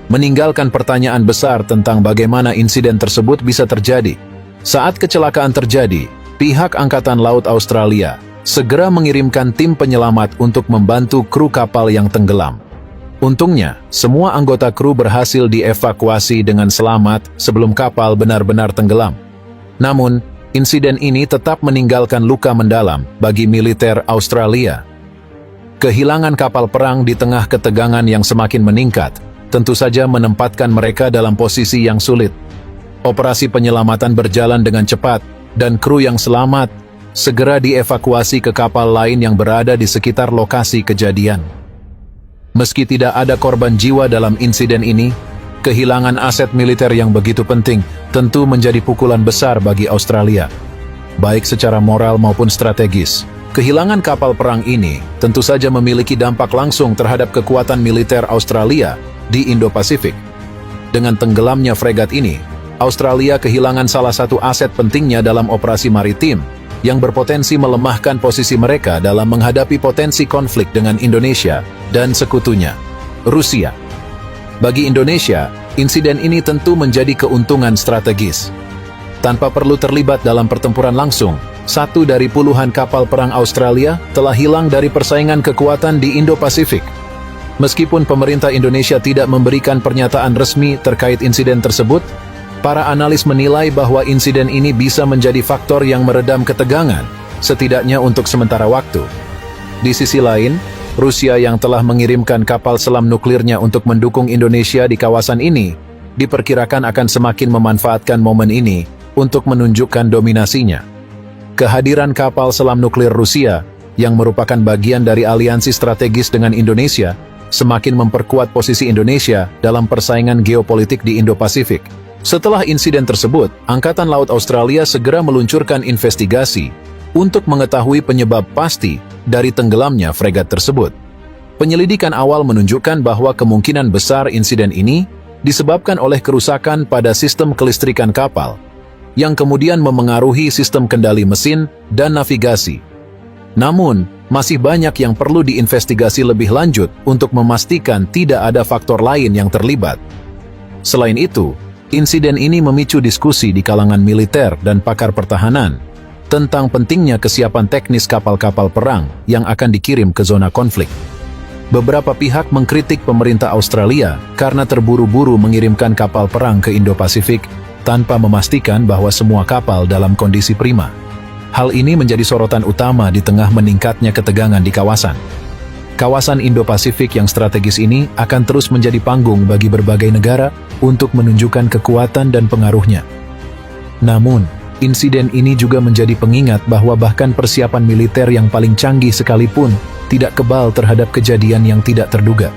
meninggalkan pertanyaan besar tentang bagaimana insiden tersebut bisa terjadi. Saat kecelakaan terjadi, pihak Angkatan Laut Australia segera mengirimkan tim penyelamat untuk membantu kru kapal yang tenggelam. Untungnya, semua anggota kru berhasil dievakuasi dengan selamat sebelum kapal benar-benar tenggelam. Namun, insiden ini tetap meninggalkan luka mendalam bagi militer Australia. Kehilangan kapal perang di tengah ketegangan yang semakin meningkat tentu saja menempatkan mereka dalam posisi yang sulit. Operasi penyelamatan berjalan dengan cepat, dan kru yang selamat segera dievakuasi ke kapal lain yang berada di sekitar lokasi kejadian. Meski tidak ada korban jiwa dalam insiden ini, kehilangan aset militer yang begitu penting tentu menjadi pukulan besar bagi Australia, baik secara moral maupun strategis. Kehilangan kapal perang ini tentu saja memiliki dampak langsung terhadap kekuatan militer Australia di Indo-Pasifik. Dengan tenggelamnya fregat ini, Australia kehilangan salah satu aset pentingnya dalam operasi maritim yang berpotensi melemahkan posisi mereka dalam menghadapi potensi konflik dengan Indonesia dan sekutunya, Rusia. Bagi Indonesia, insiden ini tentu menjadi keuntungan strategis. Tanpa perlu terlibat dalam pertempuran langsung, satu dari puluhan kapal perang Australia telah hilang dari persaingan kekuatan di Indo-Pasifik. Meskipun pemerintah Indonesia tidak memberikan pernyataan resmi terkait insiden tersebut, para analis menilai bahwa insiden ini bisa menjadi faktor yang meredam ketegangan, setidaknya untuk sementara waktu. Di sisi lain, Rusia yang telah mengirimkan kapal selam nuklirnya untuk mendukung Indonesia di kawasan ini, diperkirakan akan semakin memanfaatkan momen ini untuk menunjukkan dominasinya. Kehadiran kapal selam nuklir Rusia, yang merupakan bagian dari aliansi strategis dengan Indonesia, semakin memperkuat posisi Indonesia dalam persaingan geopolitik di Indo-Pasifik. Setelah insiden tersebut, Angkatan Laut Australia segera meluncurkan investigasi untuk mengetahui penyebab pasti dari tenggelamnya fregat tersebut. Penyelidikan awal menunjukkan bahwa kemungkinan besar insiden ini disebabkan oleh kerusakan pada sistem kelistrikan kapal, yang kemudian memengaruhi sistem kendali mesin dan navigasi. Namun, masih banyak yang perlu diinvestigasi lebih lanjut untuk memastikan tidak ada faktor lain yang terlibat. Selain itu, insiden ini memicu diskusi di kalangan militer dan pakar pertahanan tentang pentingnya kesiapan teknis kapal-kapal perang yang akan dikirim ke zona konflik. Beberapa pihak mengkritik pemerintah Australia karena terburu-buru mengirimkan kapal perang ke Indo-Pasifik tanpa memastikan bahwa semua kapal dalam kondisi prima. Hal ini menjadi sorotan utama di tengah meningkatnya ketegangan di kawasan. Kawasan Indo-Pasifik yang strategis ini akan terus menjadi panggung bagi berbagai negara untuk menunjukkan kekuatan dan pengaruhnya. Namun, insiden ini juga menjadi pengingat bahwa bahkan persiapan militer yang paling canggih sekalipun tidak kebal terhadap kejadian yang tidak terduga.